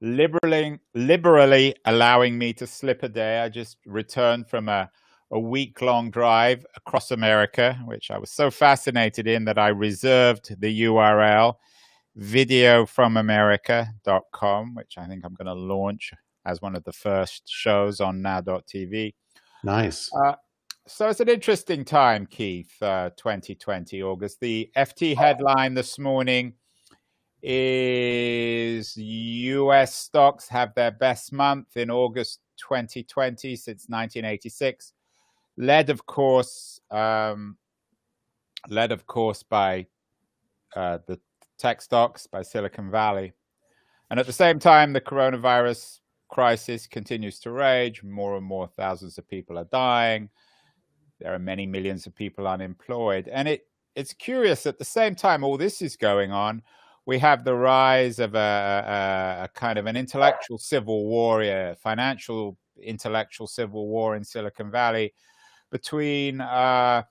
liberally allowing me to slip a day. I just returned from a week-long drive across America, which I was so fascinated in that I reserved the URL videofromamerica.com, which I think I'm going to launch as one of the first shows on now.tv. Nice. So it's an interesting time, Keith, 2020, August. The FT headline this morning is US stocks have their best month in August 2020 since 1986, led of course by the tech stocks, by Silicon Valley. And at the same time, the coronavirus crisis continues to rage. More and more thousands of people are dying. There are many millions of people unemployed. And it's curious, at the same time all this is going on, we have the rise of a kind of an intellectual civil war, a financial intellectual civil war in Silicon Valley between the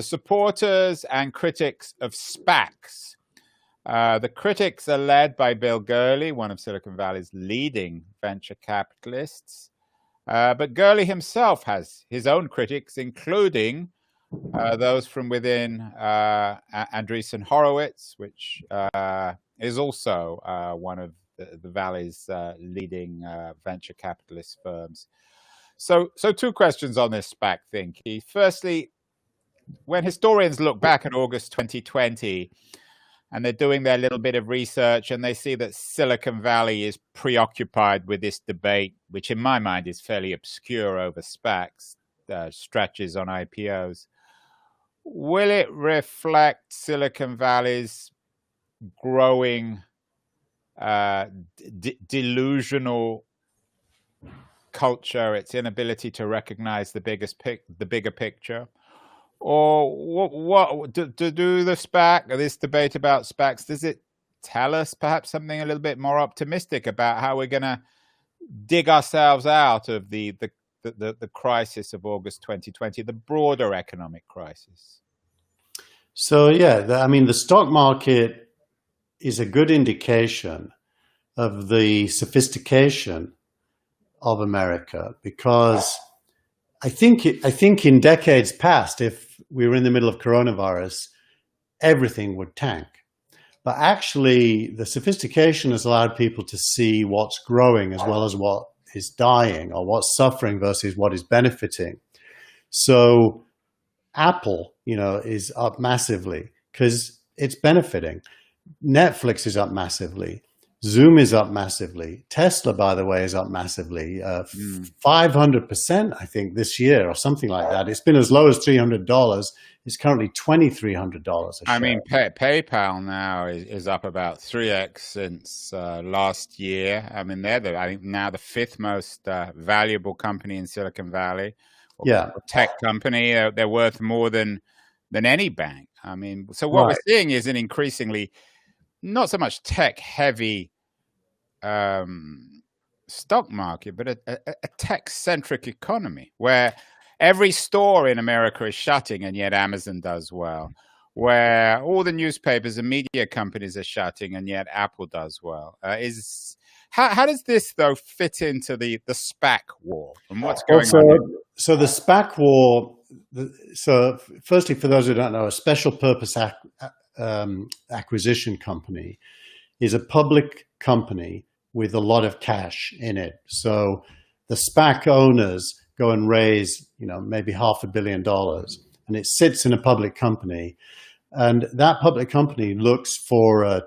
supporters and critics of SPACs. The critics are led by Bill Gurley, one of Silicon Valley's leading venture capitalists. But Gurley himself has his own critics, including those from within Andreessen Horowitz, which is also one of the Valley's leading venture capitalist firms. So two questions on this SPAC thing, Keith. Firstly, when historians look back at August 2020 and they're doing their little bit of research and they see that Silicon Valley is preoccupied with this debate, which in my mind is fairly obscure over SPACs, stretches on IPOs, will it reflect Silicon Valley's growing delusional culture, its inability to recognize the bigger picture? Or what do the SPAC, or this debate about SPACs, does it tell us perhaps something a little bit more optimistic about how we're going to dig ourselves out of the crisis of August 2020, the broader economic crisis? So yeah, the stock market is a good indication of the sophistication of America, because I think in decades past, if we were in the middle of coronavirus, everything would tank. But actually, the sophistication has allowed people to see what's growing as well as what is dying, or what's suffering versus what is benefiting. So Apple, is up massively because it's benefiting. Netflix is up massively. Zoom is up massively. Tesla, by the way, is up massively, 500%, I think, this year or something like that. It's been as low as $300. It's currently $2,300 a share. I mean, PayPal now is up about 3x since last year. I mean, they're I think now the fifth most valuable company in Silicon Valley. Yeah, tech company. They're worth more than any bank. I mean, so what we're seeing is an increasingly not so much tech-heavy stock market, but a tech-centric economy where every store in America is shutting, and yet Amazon does well. Where all the newspapers and media companies are shutting, and yet Apple does well. How does this, though, fit into the SPAC war and what's going on? So the SPAC war. So firstly, for those who don't know, a special purpose acquisition company is a public company with a lot of cash in it. So the SPAC owners go and raise, maybe $500 million, and it sits in a public company, and that public company looks for a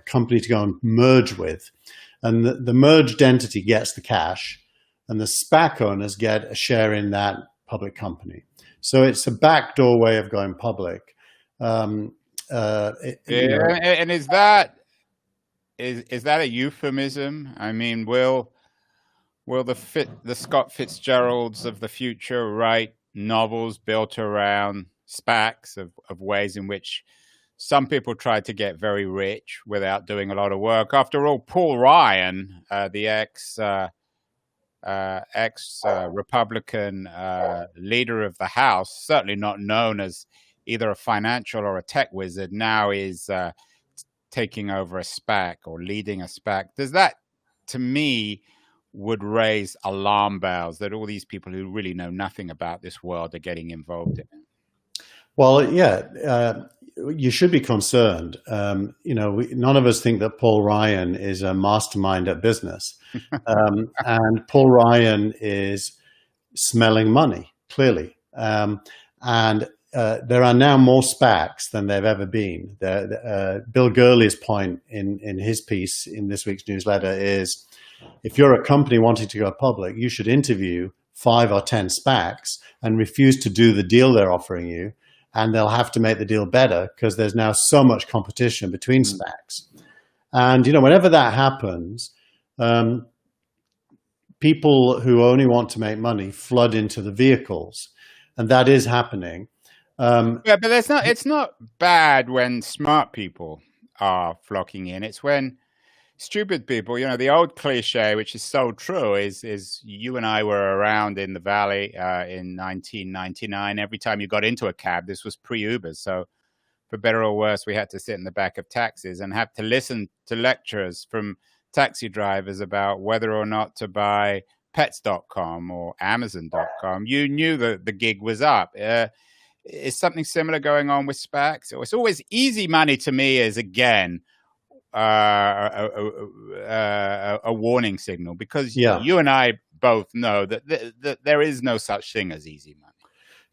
company to go and merge with, and the merged entity gets the cash, and the SPAC owners get a share in that public company. So it's a backdoor way of going public. And is that a euphemism? I mean, will the Scott Fitzgeralds of the future write novels built around SPACs of ways in which some people tried to get very rich without doing a lot of work? After all, Paul Ryan, the ex-Republican leader of the House, certainly not known as either a financial or a tech wizard, now is taking over a SPAC or leading a SPAC, does that, to me, would raise alarm bells that all these people who really know nothing about this world are getting involved in it? Well, yeah, you should be concerned. None of us think that Paul Ryan is a mastermind at business. And Paul Ryan is smelling money, clearly. And there are now more SPACs than there have ever been. Bill Gurley's point in his piece in this week's newsletter is, if you're a company wanting to go public, you should interview 5 or 10 SPACs and refuse to do the deal they're offering you. And they'll have to make the deal better because there's now so much competition between SPACs. And, whenever that happens, people who only want to make money flood into the vehicles. And that is happening. Yeah, but it's not bad when smart people are flocking in. It's when stupid people, the old cliche, which is so true, is you and I were around in the Valley in 1999. Every time you got into a cab, this was pre-Uber. So for better or worse, we had to sit in the back of taxis and have to listen to lectures from taxi drivers about whether or not to buy pets.com or amazon.com. You knew that the gig was up. Is something similar going on with SPACs? It's always easy money to me is, again, a warning signal, because you and I both know that there is no such thing as easy money.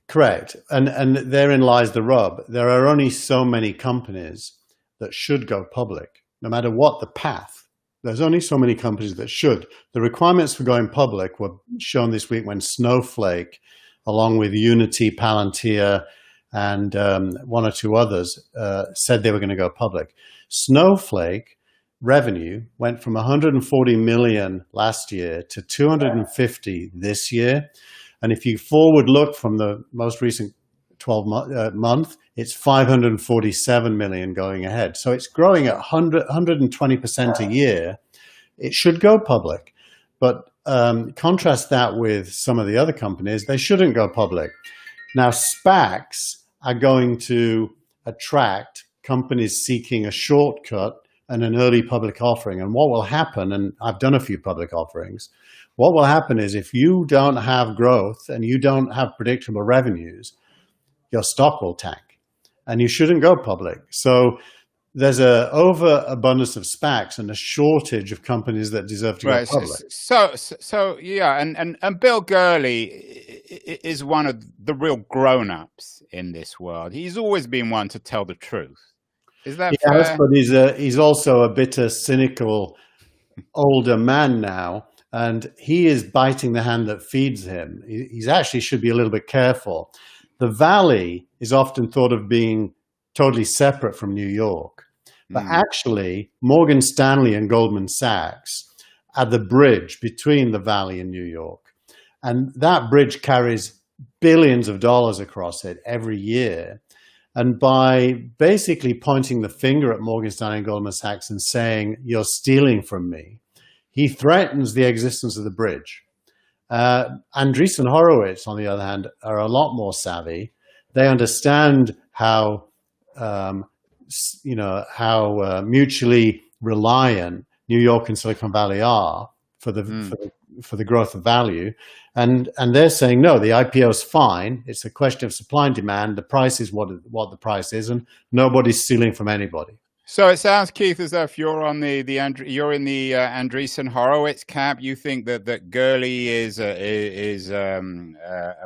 Correct. And therein lies the rub. There are only so many companies that should go public, no matter what the path. There's only so many companies that should. The requirements for going public were shown this week when Snowflake, along with Unity, Palantir, and one or two others, said they were going to go public. Snowflake revenue went from 140 million last year to 250 this year. And if you forward look from the most recent 12 month, it's 547 million going ahead. So it's growing at 120% a year. It should go public. But contrast that with some of the other companies, they shouldn't go public. Now, SPACs are going to attract companies seeking a shortcut and an early public offering. And what will happen, and I've done a few public offerings, what will happen is if you don't have growth and you don't have predictable revenues, your stock will tank and you shouldn't go public. So there's an overabundance of SPACs and a shortage of companies that deserve to go public. So yeah, and Bill Gurley is one of the real grown-ups in this world. He's always been one to tell the truth. Is that fair? Yes, but he's also a bitter, cynical, older man now, and he is biting the hand that feeds him. He's actually should be a little bit careful. The Valley is often thought of being totally separate from New York. But actually, Morgan Stanley and Goldman Sachs are the bridge between the Valley and New York. And that bridge carries billions of dollars across it every year. And by basically pointing the finger at Morgan Stanley and Goldman Sachs and saying, you're stealing from me, he threatens the existence of the bridge. Andreessen Horowitz, on the other hand, are a lot more savvy. They understand how mutually reliant New York and Silicon Valley are for the growth of value, and they're saying no, the IPO is fine. It's a question of supply and demand. The price is what the price is, and nobody's stealing from anybody. So it sounds, Keith, as though if you're on you're in the Andreessen Horowitz camp. You think that Gurley is a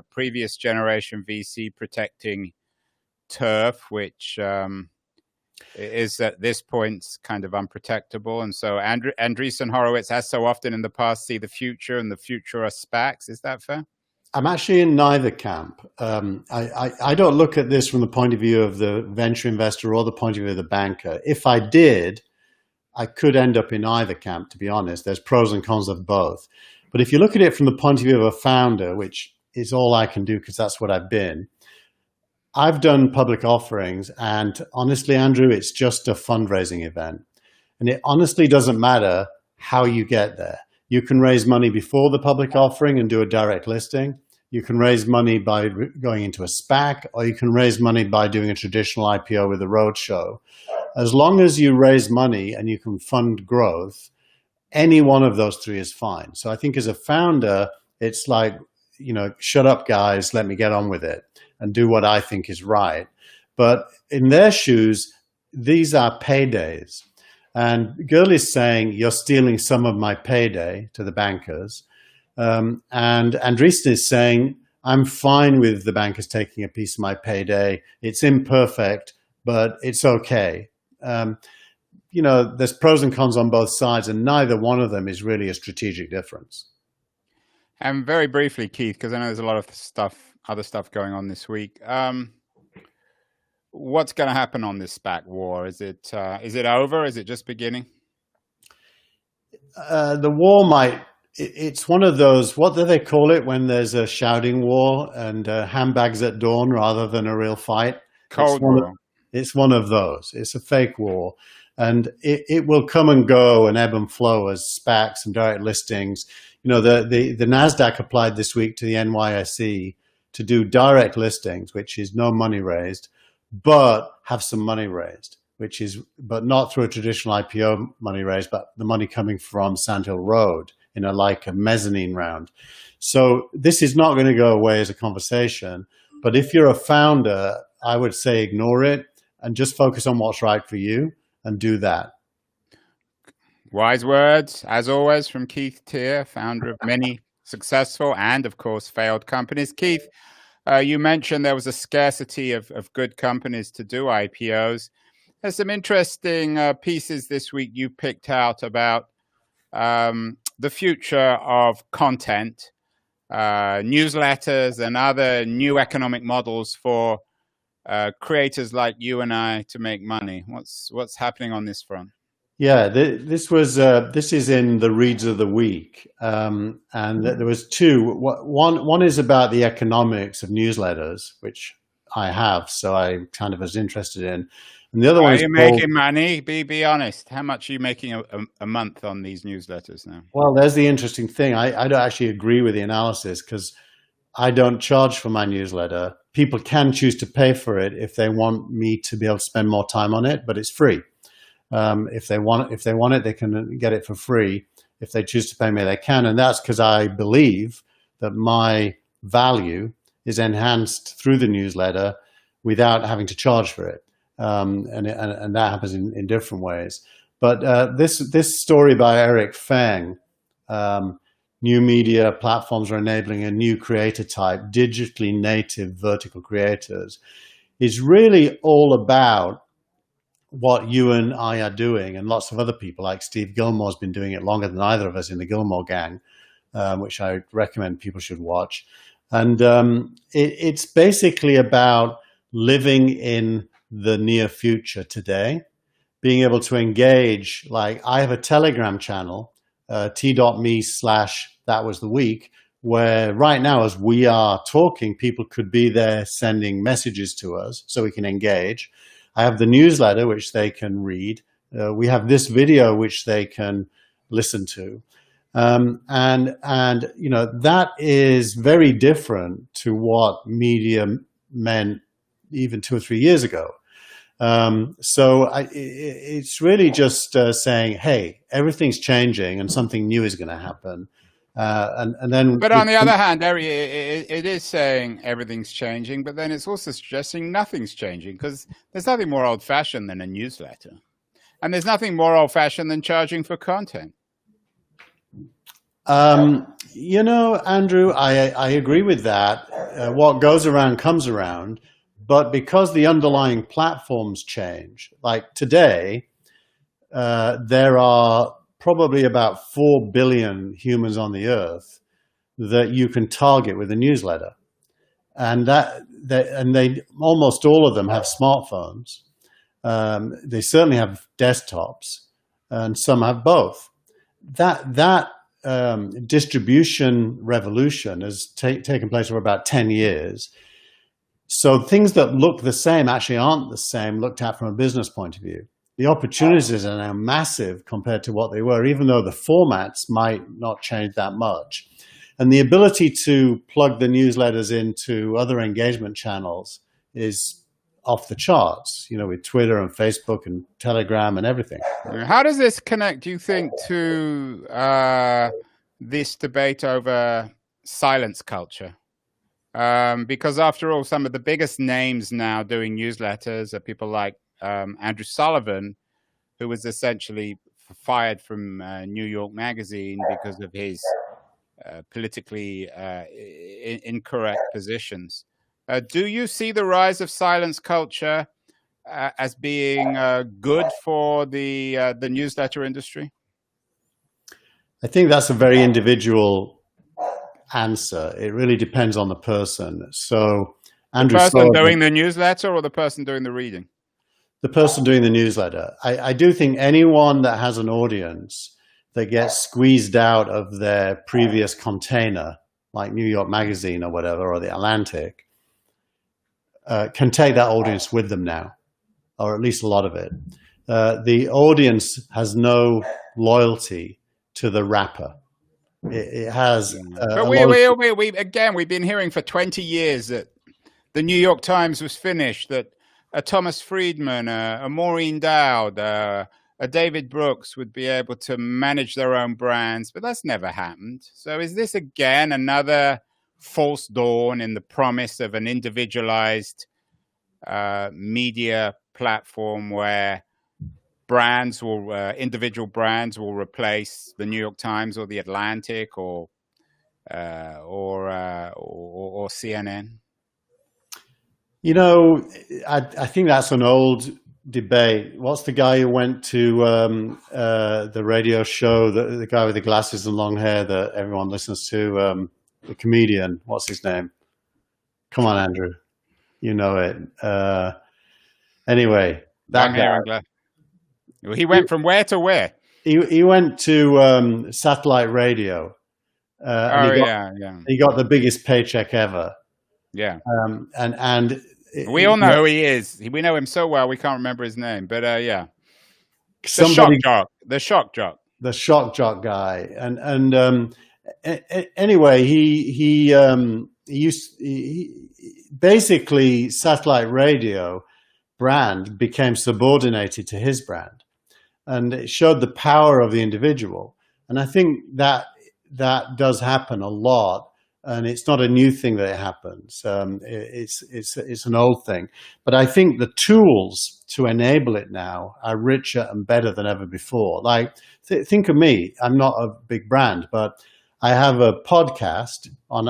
previous generation VC protecting turf, which is at this point kind of unprotectable, and so Andreessen Horowitz, as so often in the past, see the future, and the future are SPACs. Is that fair? I'm actually in neither camp. I don't look at this from the point of view of the venture investor or the point of view of the banker. If I did, I could end up in either camp, to be honest. There's pros and cons of both. But if you look at it from the point of view of a founder, which is all I can do because that's what I've been, I've done public offerings, and honestly, Andrew, it's just a fundraising event. And it honestly doesn't matter how you get there. You can raise money before the public offering and do a direct listing. You can raise money by going into a SPAC, or you can raise money by doing a traditional IPO with a roadshow. as long as you raise money and you can fund growth, any one of those three is fine. So I think as a founder, it's like, shut up, guys, let me get on with it and do what I think is right. But in their shoes, these are paydays. And Gurley's saying, you're stealing some of my payday to the bankers. And Andreessen is saying, I'm fine with the bankers taking a piece of my payday. It's imperfect, but it's okay. There's pros and cons on both sides, and neither one of them is really a strategic difference. And very briefly, Keith, because I know there's a lot of other stuff going on this week. What's going to happen on this SPAC war? Is it over? Is it just beginning? The war it's one of those, what do they call it when there's a shouting war and handbags at dawn rather than a real fight? Cold War. It's one of those. It's a fake war. And it will come and go and ebb and flow as SPACs and direct listings. The NASDAQ applied this week to the NYSE to do direct listings, which is no money raised, but have some money raised, but not through a traditional IPO money raised, but the money coming from Sand Hill Road in a mezzanine round. So this is not going to go away as a conversation. But if you're a founder, I would say ignore it and just focus on what's right for you and do that. Wise words, as always, from Keith Teare, founder of many successful and, of course, failed companies. Keith, you mentioned there was a scarcity of good companies to do IPOs. There's some interesting pieces this week you picked out about the future of content, newsletters, and other new economic models for creators like you and I to make money. What's happening on this front? Yeah, this is in the reads of the week, and there was two. One is about the economics of newsletters, which I have, so I kind of was interested in. And the other one is, are you making money? Be honest. How much are you making a month on these newsletters now? Well, there's the interesting thing. I don't actually agree with the analysis because I don't charge for my newsletter. People can choose to pay for it if they want me to be able to spend more time on it, but it's free. If they want it, they can get it for free. If they choose to pay me, they can. And that's because I believe that my value is enhanced through the newsletter without having to charge for it. And that happens in different ways. But this story by Eric Feng, new media platforms are enabling a new creator type, digitally native vertical creators, is really all about what you and I are doing, and lots of other people like Steve Gilmore's been doing it longer than either of us in the Gilmore Gang, which I recommend people should watch. And it's basically about living in the near future today, being able to engage. Like I have a Telegram channel, t.me/thatwastheweek, where right now as we are talking, people could be there sending messages to us so we can engage. I have the newsletter, which they can read. We have this video, which they can listen to. And that is very different to what media meant even 2 or 3 years ago. So it's really just saying, hey, everything's changing and something new is going to happen. And then, but on the other hand, it is saying everything's changing, but then it's also suggesting nothing's changing because there's nothing more old-fashioned than a newsletter, and there's nothing more old-fashioned than charging for content. Andrew, I agree with that. What goes around comes around, but because the underlying platforms change, like today, there are probably about 4 billion humans on the earth that you can target with a newsletter. And they almost all of them have smartphones. They certainly have desktops, and some have both. That distribution revolution has taken place for about 10 years. So things that look the same actually aren't the same looked at from a business point of view. The opportunities are now massive compared to what they were, even though the formats might not change that much. And the ability to plug the newsletters into other engagement channels is off the charts, with Twitter and Facebook and Telegram and everything. How does this connect, do you think, to this debate over silence culture? Because after all, some of the biggest names now doing newsletters are people like Andrew Sullivan, who was essentially fired from New York Magazine because of his politically incorrect positions. Do you see the rise of silence culture as being good for the newsletter industry? I think that's a very individual answer. It really depends on the person. So Andrew the person Sullivan, doing the newsletter or the person doing the reading? The person doing the newsletter. I do think anyone that has an audience that gets squeezed out of their previous container, like New York Magazine or whatever, or the Atlantic, can take that audience with them now, or at least a lot of it. The audience has no loyalty to the rapper. It has. But we've been hearing for 20 years that the New York Times was finished, that a Thomas Friedman, a Maureen Dowd, a David Brooks would be able to manage their own brands, but that's never happened. So is this again another false dawn in the promise of an individualized media platform where individual brands will replace the New York Times or the Atlantic or CNN? I think that's an old debate. What's the guy who went to the radio show, the guy with the glasses and long hair that everyone listens to, the comedian? What's his name? Come on, Andrew. You know it. Anyway, that guy. He went from where to where? He went to satellite radio. He got the biggest paycheck ever. Yeah. And we all know who he is. We know him so well we can't remember his name. But yeah. The shock jock guy. And anyway, he basically satellite radio brand became subordinated to his brand, and it showed the power of the individual. And I think that does happen a lot, and it's not a new thing that it happens. It's an old thing, but I think the tools to enable it now are richer and better than ever before. Like think of me. I'm not a big brand, but I have a podcast on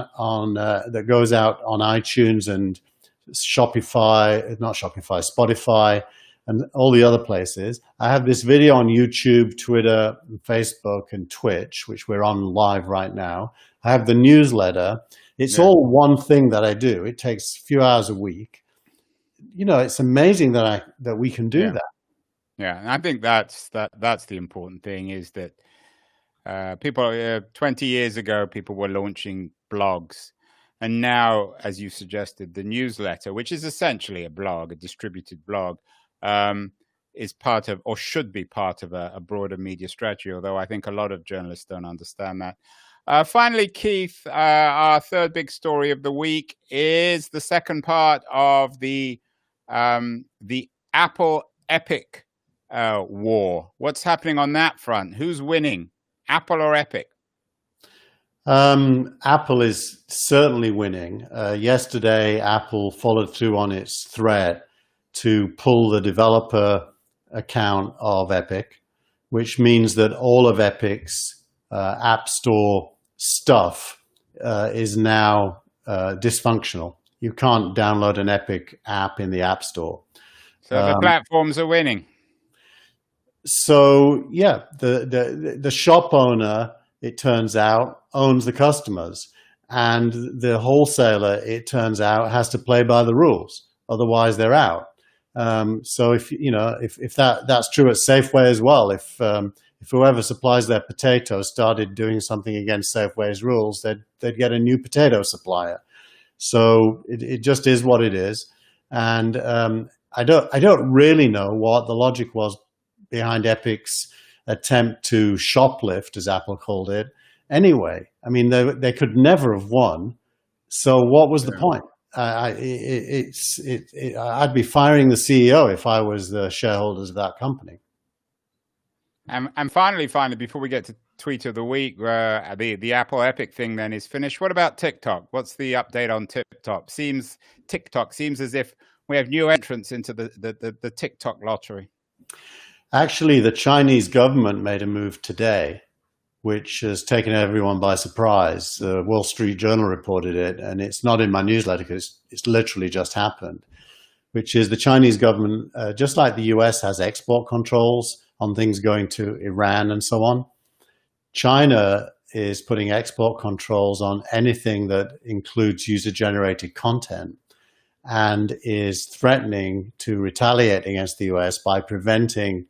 that goes out on iTunes and Spotify, and all the other places. I have this video on YouTube, Twitter, Facebook, and Twitch, which we're on live right now. I have the newsletter. It's all one thing that I do. It takes a few hours a week. It's amazing that we can do that. Yeah, and I think that's the important thing, is that people 20 years ago, people were launching blogs. And now, as you suggested, the newsletter, which is essentially a blog, a distributed blog, is part of, or should be part of, a broader media strategy, although I think a lot of journalists don't understand that. Finally, Keith, our third big story of the week is the second part of the Apple Epic war. What's happening on that front? Who's winning, Apple or Epic? Apple is certainly winning. Yesterday, Apple followed through on its threat to pull the developer account of Epic, which means that all of Epic's App Store stuff is now dysfunctional. You can't download an Epic app in the App Store. So the platforms are winning. So yeah, the shop owner, it turns out, owns the customers, and the wholesaler, it turns out, has to play by the rules. Otherwise, they're out. So if that's true at Safeway as well, if whoever supplies their potatoes started doing something against Safeway's rules, they'd get a new potato supplier. So it just is what it is, and I don't really know what the logic was behind Epic's attempt to shoplift, as Apple called it. Anyway, I mean, they could never have won. So what was the point? I'd be firing the CEO if I was the shareholders of that company. And finally, before we get to tweet of the week, the Apple Epic thing then is finished. What about TikTok? What's the update on TikTok? TikTok seems as if we have new entrants into the TikTok lottery. Actually, the Chinese government made a move today, which has taken everyone by surprise. The Wall Street Journal reported it, and it's not in my newsletter because it's literally just happened, which is the Chinese government, just like the US has export controls on things going to Iran and so on, China is putting export controls on anything that includes user-generated content and is threatening to retaliate against the US by preventing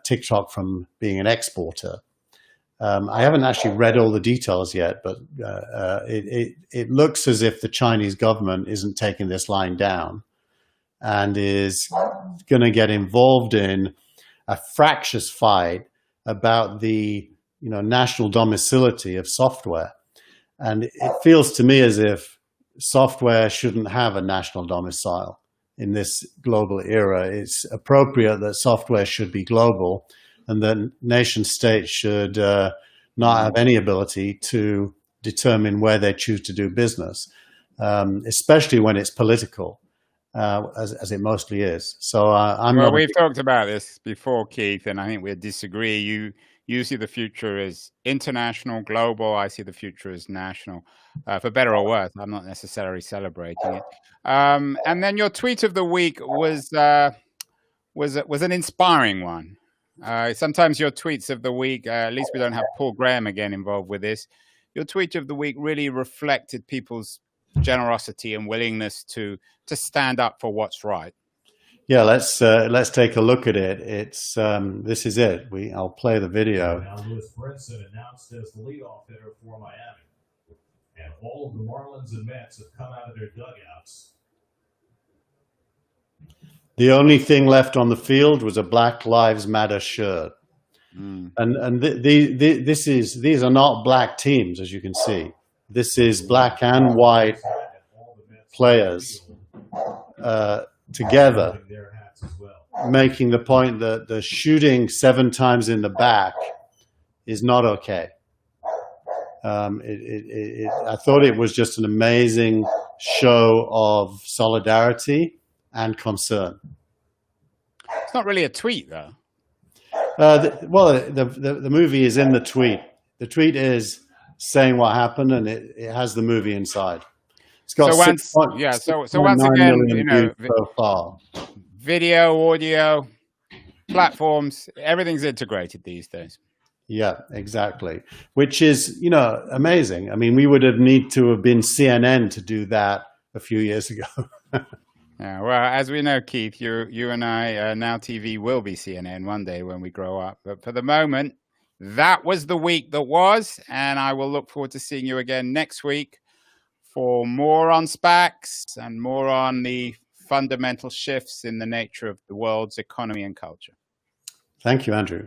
TikTok from being an exporter. I haven't actually read all the details yet, but it looks as if the Chinese government isn't taking this line down and is going to get involved in a fractious fight about the national domicility of software. And it feels to me as if software shouldn't have a national domicile in this global era. It's appropriate that software should be global and that nation states should not have any ability to determine where they choose to do business, especially when it's political, as it mostly is. So we've talked about this before, Keith, and I think we disagree. You see the future as international, global. I see the future as national, for better or worse. I'm not necessarily celebrating it. And then your tweet of the week was an inspiring one. Sometimes your tweets of the week, at least we don't have Paul Graham again involved with this. Your tweet of the week really reflected people's generosity and willingness to stand up for what's right. Yeah, let's take a look at it. It's this is it. I'll play the video. Now Lewis Brinson announced as the leadoff hitter for Miami, and all of the Marlins and Mets have come out of their dugouts. The only thing left on the field was a Black Lives Matter shirt, and these are not black teams, as you can see. This is black and white players together, making the point that the shooting 7 times in the back is not okay. I thought it was just an amazing show of solidarity and concern. It's not really a tweet, though. The movie is in the tweet. The tweet is saying what happened, and it has the movie inside. It's got so once again, so far. Video, audio, platforms, everything's integrated these days. Yeah, exactly. Which is, amazing. I mean, we would have need to have been CNN to do that a few years ago. Yeah, well, as we know, Keith, you and I, Now TV will be CNN one day when we grow up. But for the moment, that was the week that was, and I will look forward to seeing you again next week for more on SPACs and more on the fundamental shifts in the nature of the world's economy and culture. Thank you, Andrew.